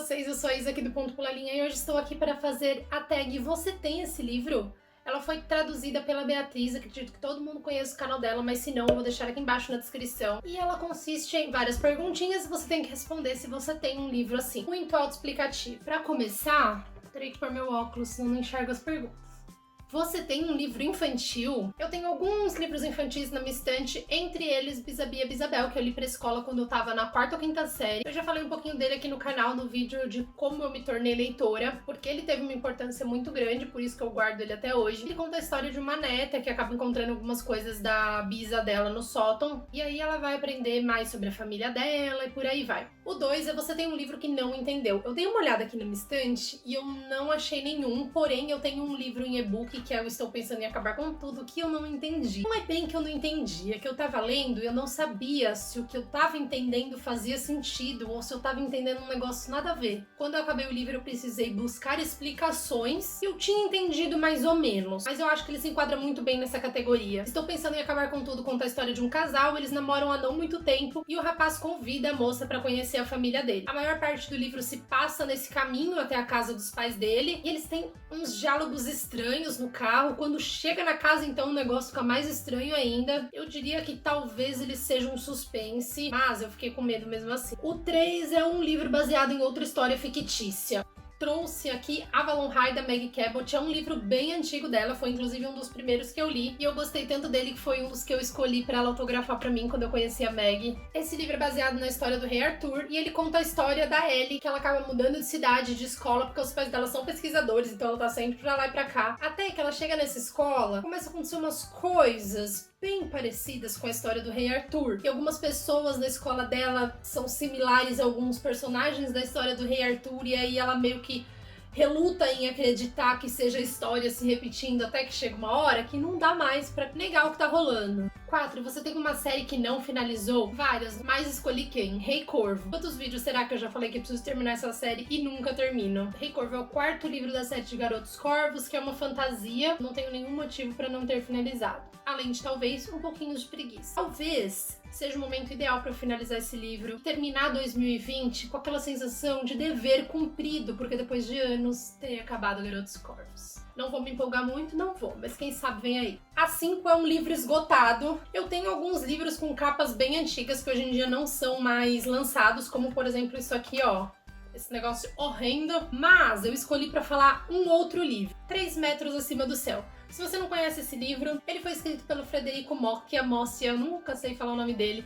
vocês? Eu sou a Isa aqui do Ponto Pula Linha e hoje estou aqui para fazer a tag Você Tem Esse Livro? Ela foi traduzida pela Beatriz, acredito que todo mundo conhece o canal dela, mas se não, eu vou deixar aqui embaixo na descrição. E ela consiste em várias perguntinhas e você tem que responder se você tem um livro assim. Muito autoexplicativo. Para começar, terei que pôr meu óculos, senão não enxergo as perguntas. Você tem um livro infantil? Eu tenho alguns livros infantis na minha estante, entre eles Bisabia Bisabel, que eu li pra escola quando eu tava na 4ª ou 5ª série. Eu já falei um pouquinho dele aqui no canal, no vídeo de como eu me tornei leitora, porque ele teve uma importância muito grande, por isso que eu guardo ele até hoje. Ele conta a história de uma neta que acaba encontrando algumas coisas da bisa dela no sótão, e aí ela vai aprender mais sobre a família dela e por aí vai. O 2 é Você Tem um Livro que Não Entendeu. Eu dei uma olhada aqui na minha estante e eu não achei nenhum, porém eu tenho um livro em e-book que eu estou pensando em acabar com tudo, que eu não entendi. Não é bem que eu não entendi, é que eu tava lendo e eu não sabia se o que eu tava entendendo fazia sentido ou se eu tava entendendo um negócio nada a ver. Quando eu acabei o livro eu precisei buscar explicações e eu tinha entendido mais ou menos, mas eu acho que ele se enquadra muito bem nessa categoria. Estou pensando em acabar com tudo, conta a história de um casal, eles namoram há não muito tempo e o rapaz convida a moça pra conhecer a família dele. A maior parte do livro se passa nesse caminho até a casa dos pais dele e eles têm uns diálogos estranhos no carro. Quando chega na casa, então, o negócio fica mais estranho ainda. Eu diria que talvez ele seja um suspense, mas eu fiquei com medo mesmo assim. O 3 é um livro baseado em outra história fictícia. Trouxe aqui Avalon High, da Meg Cabot. É um livro bem antigo dela, foi inclusive um dos primeiros que eu li. E eu gostei tanto dele que foi um dos que eu escolhi pra ela autografar pra mim quando eu conheci a Meg. Esse livro é baseado na história do Rei Arthur e ele conta a história da Ellie, que ela acaba mudando de cidade, de escola, porque os pais dela são pesquisadores, então ela tá sempre pra lá e pra cá. Até que ela chega nessa escola, começa a acontecer umas coisas bem parecidas com a história do Rei Arthur. E algumas pessoas na escola dela são similares a alguns personagens da história do Rei Arthur, e aí ela meio que reluta em acreditar que seja a história se repetindo até que chega uma hora que não dá mais pra negar o que tá rolando. 4. Você tem uma série que não finalizou? Várias, mas escolhi quem? Rei Corvo. Quantos vídeos será que eu já falei que eu preciso terminar essa série e nunca termino? Rei Corvo é o 4º livro da série de Garotos Corvos, que é uma fantasia. Não tenho nenhum motivo pra não ter finalizado. Além de, talvez, um pouquinho de preguiça. Talvez seja o momento ideal pra eu finalizar esse livro, terminar 2020 com aquela sensação de dever cumprido, porque depois de anos teria acabado Garotos Corvos. Não vou me empolgar muito, não vou, mas quem sabe vem aí. A 5 é um livro esgotado. Eu tenho alguns livros com capas bem antigas que hoje em dia não são mais lançados, como por exemplo isso aqui, ó. Esse negócio horrendo, mas eu escolhi pra falar um outro livro, 3 Metros Acima do Céu. Se você não conhece esse livro, ele foi escrito pelo Frederico Moschi, eu nunca sei falar o nome dele.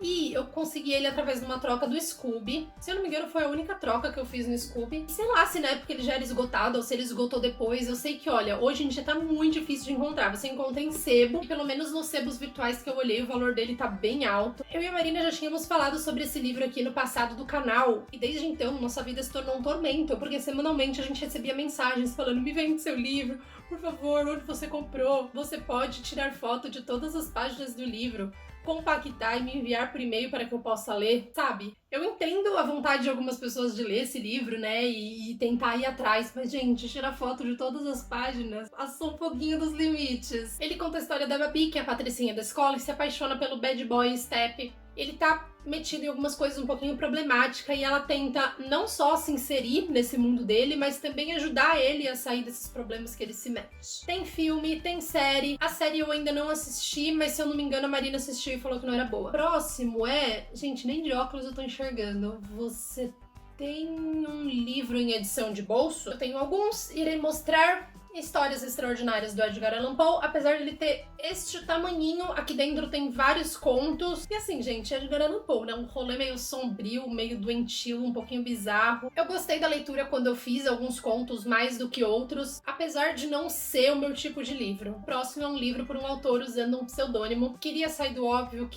E eu consegui ele através de uma troca do Scooby. Se eu não me engano, foi a única troca que eu fiz no Scooby. Sei lá se na época ele já era esgotado ou se ele esgotou depois. Eu sei que, olha, hoje em dia tá muito difícil de encontrar. Você encontra em sebo, e pelo menos nos sebos virtuais que eu olhei, o valor dele tá bem alto. Eu e a Marina já tínhamos falado sobre esse livro aqui no passado do canal. E desde então, nossa vida se tornou um tormento, porque semanalmente a gente recebia mensagens falando: me vende seu livro, por favor, onde você comprou? Você pode tirar foto de todas as páginas do livro, compactar e me enviar por e-mail para que eu possa ler, sabe? Eu entendo a vontade de algumas pessoas de ler esse livro, né, e tentar ir atrás, mas, gente, tirar foto de todas as páginas passou um pouquinho dos limites. Ele conta a história da Babi, que é a patricinha da escola, que se apaixona pelo bad boy Step. Ele tá metido em algumas coisas um pouquinho problemáticas e ela tenta não só se inserir nesse mundo dele, mas também ajudar ele a sair desses problemas que ele se mete. Tem filme, tem série. A série eu ainda não assisti, mas se eu não me engano a Marina assistiu e falou que não era boa. Próximo é... Gente, nem de óculos eu tô enxergando. Você tem um livro em edição de bolso? Eu tenho alguns, irei mostrar. Histórias Extraordinárias do Edgar Allan Poe, apesar de ele ter este tamanhinho, aqui dentro tem vários contos. E assim, gente, Edgar Allan Poe, né? Um rolê meio sombrio, meio doentio, um pouquinho bizarro. Eu gostei da leitura quando eu fiz alguns contos mais do que outros, apesar de não ser o meu tipo de livro. O próximo é um livro por um autor usando um pseudônimo. Queria sair do óbvio,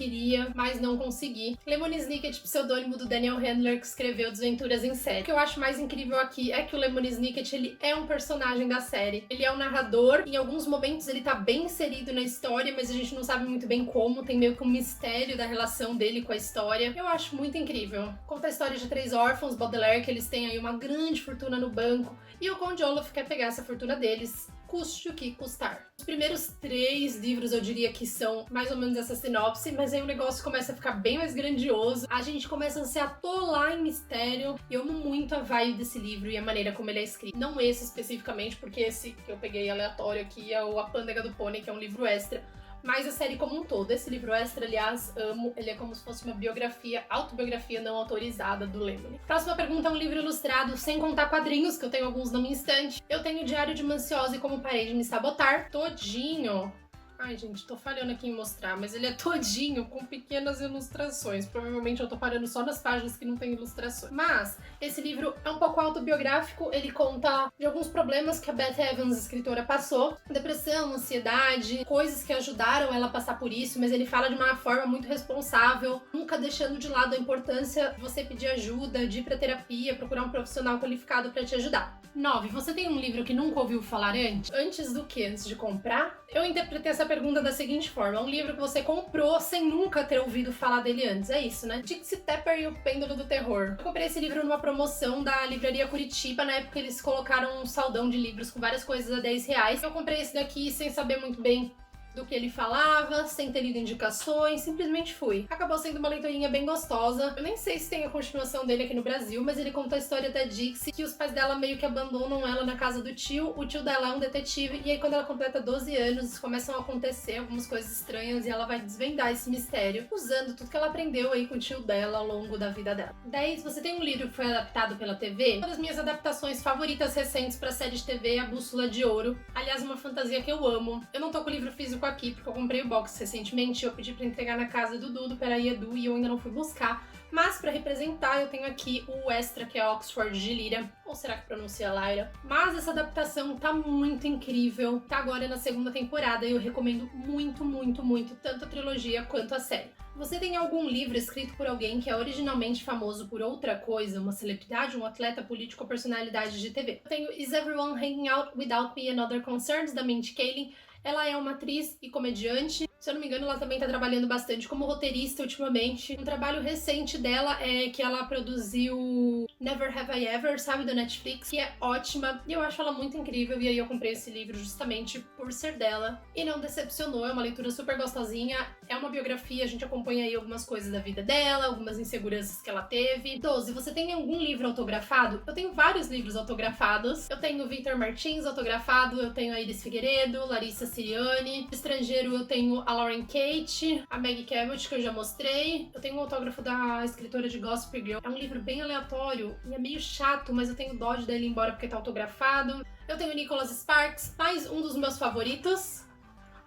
mas não consegui. Lemony Snicket, pseudônimo do Daniel Handler, que escreveu Desventuras em Série. O que eu acho mais incrível aqui é que o Lemony Snicket, ele é um personagem da série. Ele é o narrador, em alguns momentos ele tá bem inserido na história, mas a gente não sabe muito bem como, tem meio que um mistério da relação dele com a história. Eu acho muito incrível. Conta a história de 3 órfãos Baudelaire, que eles têm aí uma grande fortuna no banco, e o Conde Olaf quer pegar essa fortuna deles. custe o que custar. Os primeiros 3 livros eu diria que são mais ou menos essa sinopse, mas aí o negócio começa a ficar bem mais grandioso, a gente começa a se atolar em mistério, e eu amo muito a vibe desse livro e a maneira como ele é escrito. Não esse especificamente, porque esse que eu peguei aleatório aqui é o A Pândega do Pônei, que é um livro extra, mas a série como um todo. Esse livro extra, aliás, amo. Ele é como se fosse uma biografia, autobiografia não autorizada do Lemony. Próxima pergunta é um livro ilustrado, sem contar quadrinhos, que eu tenho alguns na minha estante. Eu tenho o Diário de uma Ansiosa e Como Parei de Me Sabotar, todinho. Ai, gente, tô falhando aqui em mostrar, mas ele é todinho com pequenas ilustrações. Provavelmente eu tô parando só nas páginas que não tem ilustrações. Mas esse livro é um pouco autobiográfico, ele conta de alguns problemas que a Beth Evans, escritora, passou. Depressão, ansiedade, coisas que ajudaram ela a passar por isso, mas ele fala de uma forma muito responsável, nunca deixando de lado a importância de você pedir ajuda, de ir pra terapia, procurar um profissional qualificado pra te ajudar. 9. Você tem um livro que nunca ouviu falar antes? Antes do que? Antes de comprar? Eu interpretei essa pergunta da seguinte forma: um livro que você comprou sem nunca ter ouvido falar dele antes. É isso, né? Dixie Tapper e o Pêndulo do Terror. Eu comprei esse livro numa promoção da Livraria Curitiba. Na época eles colocaram um saldão de livros com várias coisas a R$10. Eu comprei esse daqui sem saber muito bem do que ele falava, sem ter lido indicações, simplesmente fui. Acabou sendo uma leiturinha bem gostosa. Eu nem sei se tem a continuação dele aqui no Brasil, mas ele conta a história da Dixie, que os pais dela meio que abandonam ela na casa do tio. O tio dela é um detetive, e aí quando ela completa 12 anos, começam a acontecer algumas coisas estranhas e ela vai desvendar esse mistério, usando tudo que ela aprendeu aí com o tio dela ao longo da vida dela. 10. Você tem um livro que foi adaptado pela TV? Uma das minhas adaptações favoritas recentes pra série de TV é A Bússola de Ouro. Aliás, uma fantasia que eu amo. Eu não tô com o livro físico aqui, porque eu comprei o box recentemente, eu pedi pra entregar na casa do Dudu, peraí, Edu, e eu ainda não fui buscar. Mas pra representar, eu tenho aqui o extra, que é Oxford de Lyra, ou será que pronuncia Lyra? Mas essa adaptação tá muito incrível, tá agora na 2ª temporada, e eu recomendo muito, muito, muito, tanto a trilogia quanto a série. Você tem algum livro escrito por alguém que é originalmente famoso por outra coisa, uma celebridade, um atleta político ou personalidade de TV? Eu tenho Is Everyone Hanging Out Without Me and Other Concerns, da Mindy Kaling. Ela é uma atriz e comediante. Se eu não me engano, ela também tá trabalhando bastante como roteirista ultimamente. Um trabalho recente dela é que ela produziu Never Have I Ever, sabe, da Netflix, que é ótima. E eu acho ela muito incrível, e aí eu comprei esse livro justamente por ser dela. E não decepcionou, é uma leitura super gostosinha. É uma biografia, a gente acompanha aí algumas coisas da vida dela, algumas inseguranças que ela teve. 12. Você tem algum livro autografado? Eu tenho vários livros autografados. Eu tenho Victor Martins autografado, eu tenho a Iris Figueiredo, Larissa Siriani. Estrangeiro eu tenho a Lauren Kate, a Maggie Cabot, que eu já mostrei. Eu tenho um autógrafo da escritora de Gossip Girl. É um livro bem aleatório e é meio chato, mas eu tenho dó de dar ele embora porque tá autografado. Eu tenho Nicholas Sparks, mais um dos meus favoritos,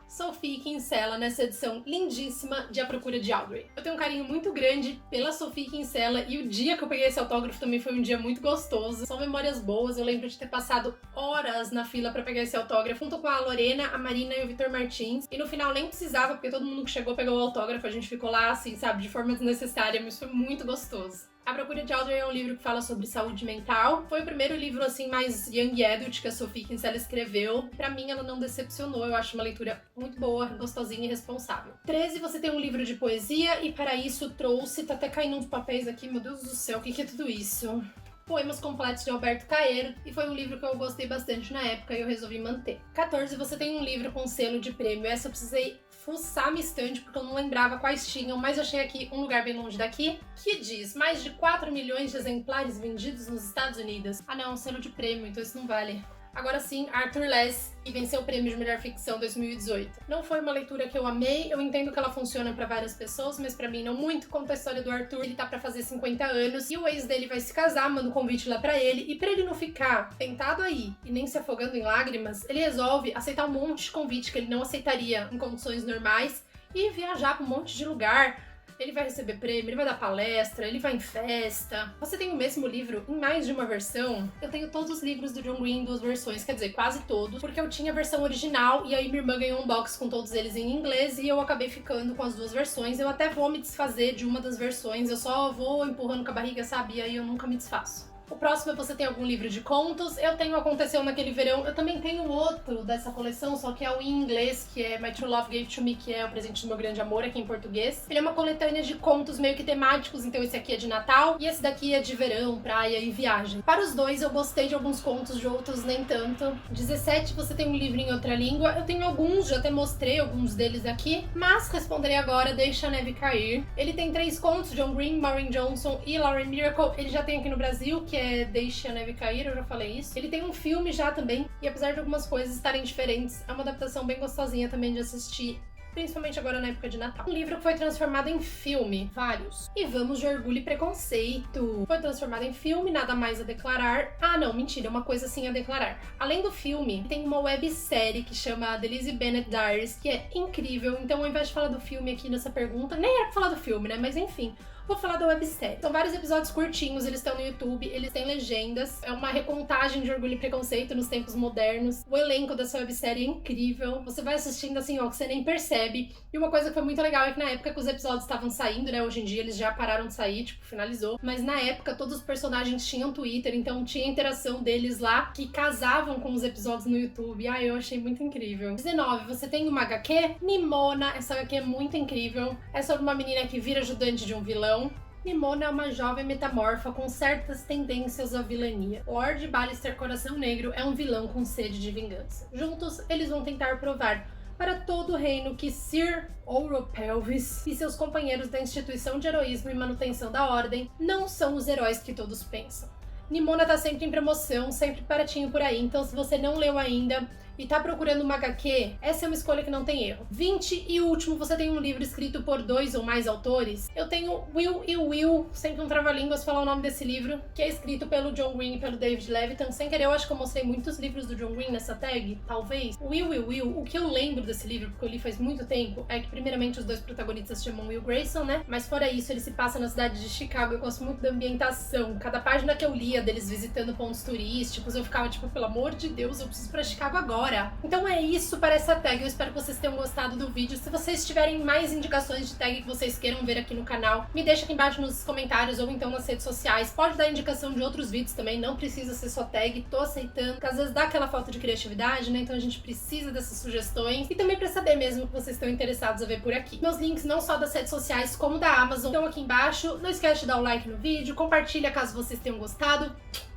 Sophie Kinsella, nessa edição lindíssima de A Procura de Audrey. Eu tenho um carinho muito grande pela Sophie Kinsella, e o dia que eu peguei esse autógrafo também foi um dia muito gostoso. São memórias boas, eu lembro de ter passado horas na fila pra pegar esse autógrafo, junto com a Lorena, a Marina e o Victor Martins. E no final nem precisava, porque todo mundo que chegou pegou o autógrafo, a gente ficou lá assim, sabe, de forma desnecessária, mas foi muito gostoso. A Procura de Audrey é um livro que fala sobre saúde mental. Foi o primeiro livro, assim, mais young adult que a Sophie Kinsella escreveu. Pra mim, ela não decepcionou. Eu acho uma leitura muito boa, gostosinha e responsável. 13. Você tem um livro de poesia, e para isso trouxe... Tá até caindo uns papéis aqui, meu Deus do céu, o que é tudo isso? Poemas Completos, de Alberto Caeiro, e foi um livro que eu gostei bastante na época e eu resolvi manter. 14. Você tem um livro com selo de prêmio. Essa eu precisei fuçar minha estante porque eu não lembrava quais tinham, mas achei aqui Um Lugar Bem Longe Daqui, que diz mais de 4 milhões de exemplares vendidos nos Estados Unidos. Ah não, selo de prêmio, então isso não vale. Agora sim, Arthur Less, e venceu o prêmio de Melhor Ficção 2018. Não foi uma leitura que eu amei, eu entendo que ela funciona pra várias pessoas, mas pra mim não muito. Conta a história do Arthur, ele tá pra fazer 50 anos, e o ex dele vai se casar, manda um convite lá pra ele, e pra ele não ficar tentado aí e nem se afogando em lágrimas, ele resolve aceitar um monte de convite que ele não aceitaria em condições normais, e viajar pra um monte de lugar. Ele vai receber prêmio, ele vai dar palestra, ele vai em festa. Você tem o mesmo livro em mais de uma versão? Eu tenho todos os livros do John Green em 2 versões, quer dizer, quase todos, porque eu tinha a versão original e aí minha irmã ganhou um box com todos eles em inglês e eu acabei ficando com as 2 versões. Eu até vou me desfazer de uma das versões, eu só vou empurrando com a barriga, sabe? E aí eu nunca me desfaço. O próximo é Você Tem Algum Livro de Contos. Eu tenho Aconteceu Naquele Verão. Eu também tenho outro dessa coleção, só que é o em inglês, que é My True Love Gave to Me, que é O Presente do Meu Grande Amor, aqui em português. Ele é uma coletânea de contos meio que temáticos, então esse aqui é de Natal e esse daqui é de verão, praia e viagem. Para os dois, eu gostei de alguns contos, de outros nem tanto. 17, Você Tem um Livro em Outra Língua. Eu tenho alguns, já até mostrei alguns deles aqui, mas responderei agora Deixa a Neve Cair. Ele tem 3 contos, John Green, Maureen Johnson e Lauren Miracle. Ele já tem aqui no Brasil, que é Deixa a Neve Cair, eu já falei isso. Ele tem um filme já também, e apesar de algumas coisas estarem diferentes, é uma adaptação bem gostosinha também de assistir, principalmente agora na época de Natal. Um livro que foi transformado em filme, vários. E vamos de Orgulho e Preconceito. Foi transformado em filme, nada mais a declarar. Ah, não, mentira, uma coisa sim a declarar. Além do filme, tem uma websérie que chama The Lizzie Bennet Diaries, que é incrível. Então, ao invés de falar do filme aqui nessa pergunta, nem era pra falar do filme, né? Mas enfim, vou falar da websérie. São vários episódios curtinhos, eles estão no YouTube, eles têm legendas. É uma recontagem de Orgulho e Preconceito nos tempos modernos. O elenco dessa websérie é incrível. Você vai assistindo assim, ó, que você nem percebe. E uma coisa que foi muito legal é que na época que os episódios estavam saindo, né? Hoje em dia eles já pararam de sair, tipo, finalizou. Mas na época todos os personagens tinham Twitter, então tinha interação deles lá, que casavam com os episódios no YouTube. Ah, eu achei muito incrível. 19, Você Tem uma HQ? Nimona. Essa HQ é muito incrível. É sobre uma menina que vira ajudante de um vilão. Nimona é uma jovem metamorfa com certas tendências à vilania. Lord Ballister Coração Negro é um vilão com sede de vingança. Juntos, eles vão tentar provar para todo o reino que Sir Ouro Pelvis e seus companheiros da Instituição de Heroísmo e Manutenção da Ordem não são os heróis que todos pensam. Nimona tá sempre em promoção, sempre baratinho por aí, então se você não leu ainda e tá procurando uma HQ, essa é uma escolha que não tem erro. 20 e último, você tem um livro escrito por 2 ou mais autores. Eu tenho Will e Will, sempre um trava-línguas falar o nome desse livro, que é escrito pelo John Green e pelo David Levitan. Sem querer, eu acho que eu mostrei muitos livros do John Green nessa tag, talvez. Will e Will, o que eu lembro desse livro, porque eu li faz muito tempo, é que primeiramente os dois protagonistas se chamam Will Grayson, né? Mas fora isso, ele se passa na cidade de Chicago. Eu gosto muito da ambientação. Cada página que eu lia deles visitando pontos turísticos, eu ficava tipo, pelo amor de Deus, eu preciso ir pra Chicago agora. Então é isso para essa tag, eu espero que vocês tenham gostado do vídeo. Se vocês tiverem mais indicações de tag que vocês queiram ver aqui no canal, me deixa aqui embaixo nos comentários ou então nas redes sociais. Pode dar indicação de outros vídeos também, não precisa ser só tag, tô aceitando, porque às vezes dá aquela falta de criatividade, né? Então a gente precisa dessas sugestões e também pra saber mesmo que vocês estão interessados a ver por aqui. Meus links não só das redes sociais como da Amazon estão aqui embaixo. Não esquece de dar o like no vídeo, compartilha caso vocês tenham gostado.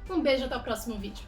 Um beijo, até o próximo vídeo.